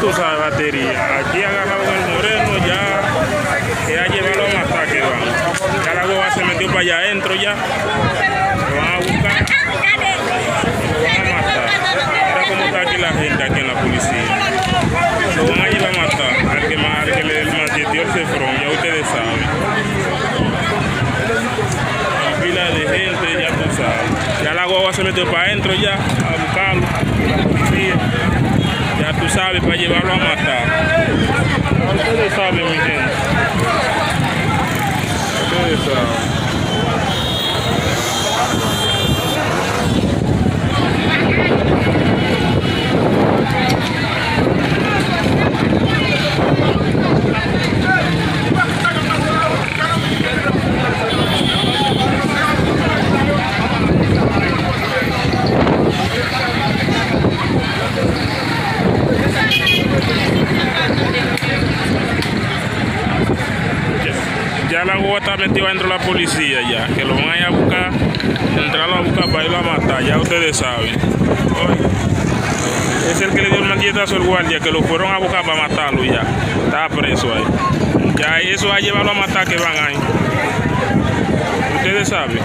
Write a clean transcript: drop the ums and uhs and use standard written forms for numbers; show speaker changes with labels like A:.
A: tú sabes, batería. Aquí agarraron el moreno, ya llevaron a matar que van. Ya la guagua se metió para allá adentro ya. Lo van a buscar. Lo van a matar. Mira cómo está aquí la gente, aquí en la policía. Lo van a llevar a matar. Al que le macheteó el cefrón, ya ustedes saben. Hay pila de gente, ya tú sabes. Ya la guagua se metió para adentro ya, a buscarlo. La policía. Ya tú sabes, para llevarlo a matar. Ustedes saben, mi gente. Ustedes saben. Ya la guagua está metida dentro de la policía ya, que lo van a ir a buscar, entrarlo a buscar para irlo a matar, ya ustedes saben. Oye, es el que le dio el machetazo al guardia, que lo fueron a buscar para matarlo ya, está preso ahí. Ya eso va a llevarlo a matar que van ahí. Ustedes saben.